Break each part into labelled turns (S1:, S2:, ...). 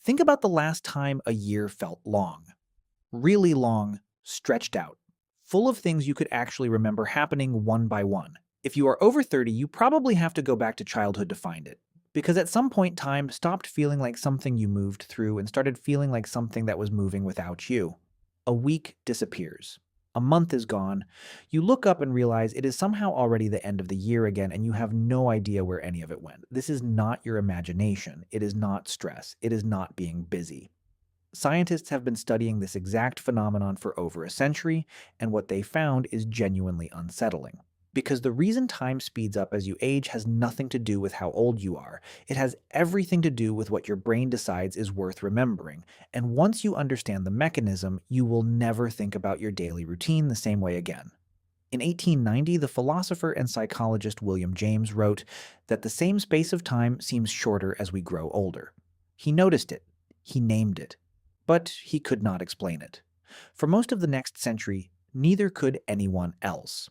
S1: Think about the last time a year felt long, really long, stretched out, full of things you could actually remember happening one by one. If you are over 30, you probably have to go back to childhood to find it. Because at some point, time stopped feeling like something you moved through and started feeling like something that was moving without you. A week disappears. A month is gone. You look up and realize it is somehow already the end of the year again, and you have no idea where any of it went. This is not your imagination. It is not stress. It is not being busy. Scientists have been studying this exact phenomenon for over a century, and what they found is genuinely unsettling. Because the reason time speeds up as you age has nothing to do with how old you are. It has everything to do with what your brain decides is worth remembering. And once you understand the mechanism, you will never think about your daily routine the same way again. In 1890, the philosopher and psychologist William James wrote that the same space of time seems shorter as we grow older. He noticed it. He named it. But he could not explain it. For most of the next century, neither could anyone else.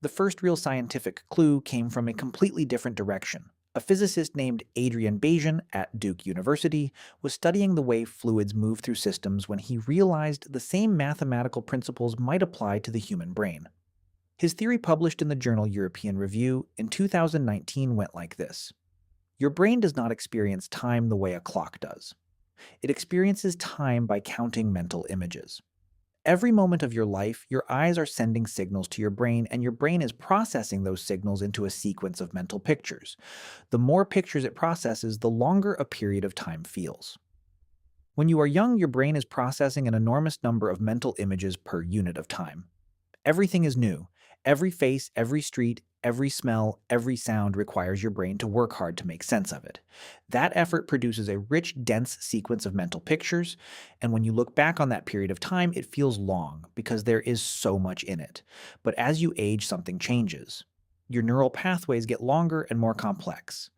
S1: The first real scientific clue came from a completely different direction. A physicist named Adrian Bayesian at Duke University was studying the way fluids move through systems when he realized the same mathematical principles might apply to the human brain. His theory, published in the journal European Review in 2019, went like this: your brain does not experience time the way a clock does. It experiences time by counting mental images. Every moment of your life, your eyes are sending signals to your brain, and your brain is processing those signals into a sequence of mental pictures. The more pictures it processes, the longer a period of time feels. When you are young, your brain is processing an enormous number of mental images per unit of time. Everything is new. Every face, every street, every smell, every sound requires your brain to work hard to make sense of it. That effort produces a rich, dense sequence of mental pictures, and when you look back on that period of time, it feels long because there is so much in it. But as you age, something changes. Your neural pathways get longer and more complex.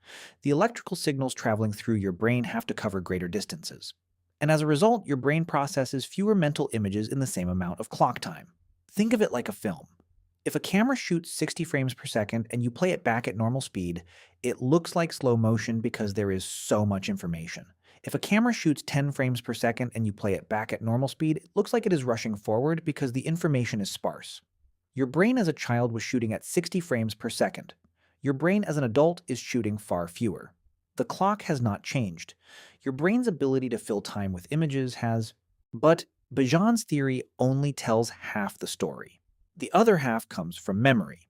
S1: The electrical signals traveling through your brain have to cover greater distances. And as a result, your brain processes fewer mental images in the same amount of clock time. Think of it like a film. If a camera shoots 60 frames per second and you play it back at normal speed, it looks like slow motion because there is so much information. If a camera shoots 10 frames per second and you play it back at normal speed, it looks like it is rushing forward because the information is sparse. Your brain as a child was shooting at 60 frames per second. Your brain as an adult is shooting far fewer. The clock has not changed. Your brain's ability to fill time with images has. But Bajan's theory only tells half the story. The other half comes from memory.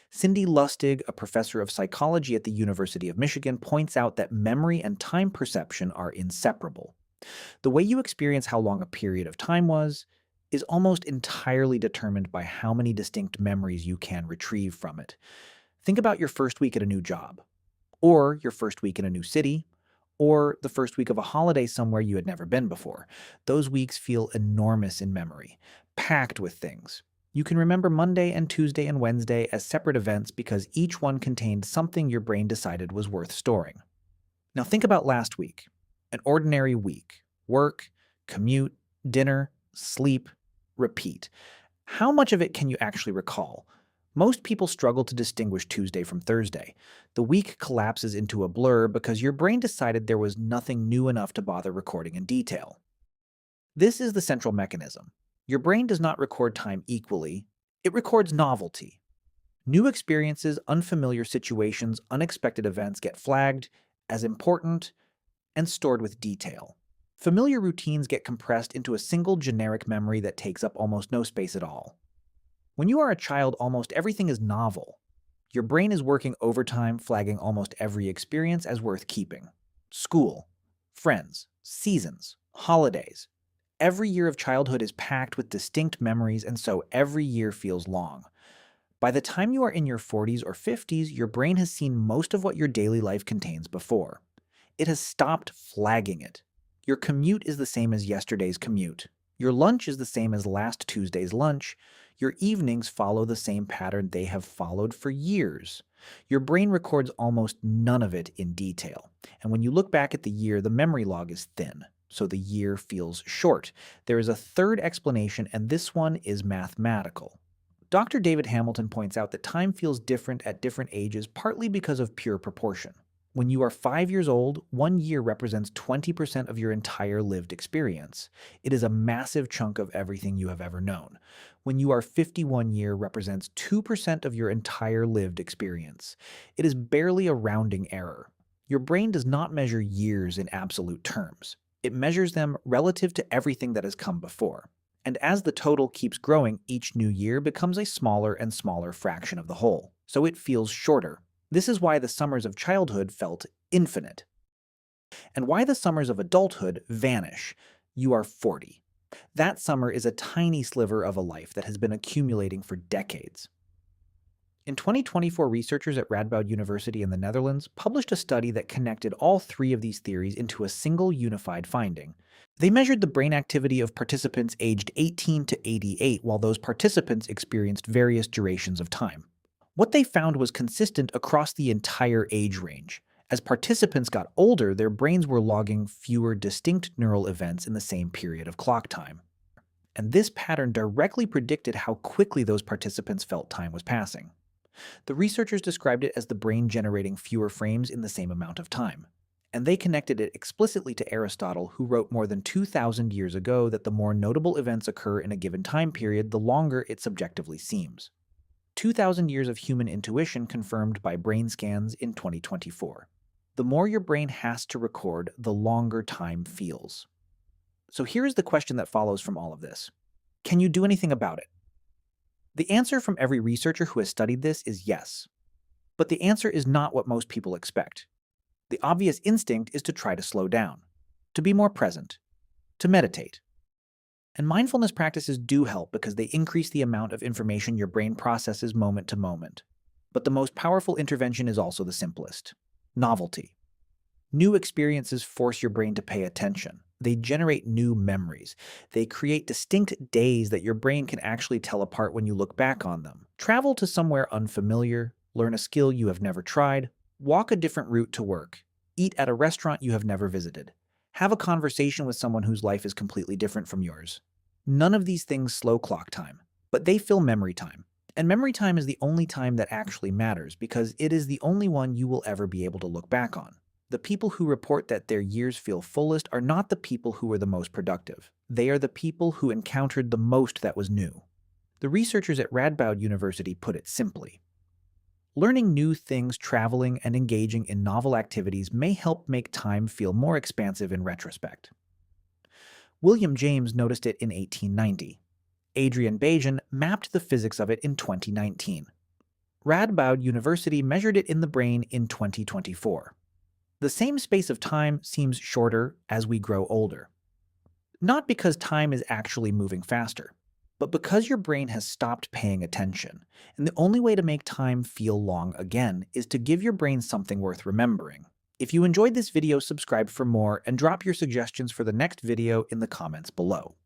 S1: Cindy Lustig, a professor of psychology at the University of Michigan, points out that memory and time perception are inseparable. The way you experience how long a period of time was is almost entirely determined by how many distinct memories you can retrieve from it. Think about your first week at a new job, or your first week in a new city, or the first week of a holiday somewhere you had never been before. Those weeks feel enormous in memory, packed with things. You can remember Monday and Tuesday and Wednesday as separate events because each one contained something your brain decided was worth storing. Now think about last week, an ordinary week: work, commute, dinner, sleep, repeat. How much of it can you actually recall? Most people struggle to distinguish Tuesday from Thursday. The week collapses into a blur because your brain decided there was nothing new enough to bother recording in detail. This is the central mechanism. Your brain does not record time equally, it records novelty. New experiences, unfamiliar situations, unexpected events get flagged as important and stored with detail. Familiar routines get compressed into a single generic memory that takes up almost no space at all. When you are a child, almost everything is novel. Your brain is working overtime, flagging almost every experience as worth keeping. School, friends, seasons, holidays. Every year of childhood is packed with distinct memories, and so every year feels long. By the time you are in your 40s or 50s, your brain has seen most of what your daily life contains before. It has stopped flagging it. Your commute is the same as yesterday's commute. Your lunch is the same as last Tuesday's lunch. Your evenings follow the same pattern they have followed for years. Your brain records almost none of it in detail. And when you look back at the year, the memory log is thin, so the year feels short. There is a third explanation, and this one is mathematical. Dr. David Hamilton points out that time feels different at different ages, partly because of pure proportion. When you are 5 years old, 1 year represents 20% of your entire lived experience. It is a massive chunk of everything you have ever known. When you are 51 represents 2% of your entire lived experience. It is barely a rounding error. Your brain does not measure years in absolute terms. It measures them relative to everything that has come before. And as the total keeps growing, each new year becomes a smaller and smaller fraction of the whole. So it feels shorter. This is why the summers of childhood felt infinite, and why the summers of adulthood vanish. You are 40. That summer is a tiny sliver of a life that has been accumulating for decades. In 2024, researchers at Radboud University in the Netherlands published a study that connected all three of these theories into a single unified finding. They measured the brain activity of participants aged 18 to 88 while those participants experienced various durations of time. What they found was consistent across the entire age range. As participants got older, their brains were logging fewer distinct neural events in the same period of clock time. And this pattern directly predicted how quickly those participants felt time was passing. The researchers described it as the brain generating fewer frames in the same amount of time. And they connected it explicitly to Aristotle, who wrote more than 2,000 years ago that the more notable events occur in a given time period, the longer it subjectively seems. 2,000 years of human intuition confirmed by brain scans in 2024. The more your brain has to record, the longer time feels. So here is the question that follows from all of this. Can you do anything about it? The answer from every researcher who has studied this is yes. But the answer is not what most people expect. The obvious instinct is to try to slow down, to be more present, to meditate. And mindfulness practices do help because they increase the amount of information your brain processes moment to moment. But the most powerful intervention is also the simplest: novelty. New experiences force your brain to pay attention. They generate new memories. They create distinct days that your brain can actually tell apart when you look back on them. Travel to somewhere unfamiliar, learn a skill you have never tried, walk a different route to work, eat at a restaurant you have never visited. Have a conversation with someone whose life is completely different from yours. None of these things slow clock time, but they fill memory time. And memory time is the only time that actually matters because it is the only one you will ever be able to look back on. The people who report that their years feel fullest are not the people who were the most productive. They are the people who encountered the most that was new. The researchers at Radboud University put it simply: learning new things, traveling, and engaging in novel activities may help make time feel more expansive in retrospect. William James noticed it in 1890. Adrian Bajan mapped the physics of it in 2019. Radboud University measured it in the brain in 2024. The same space of time seems shorter as we grow older. Not because time is actually moving faster, but because your brain has stopped paying attention. And the only way to make time feel long again is to give your brain something worth remembering. If you enjoyed this video, subscribe for more and drop your suggestions for the next video in the comments below.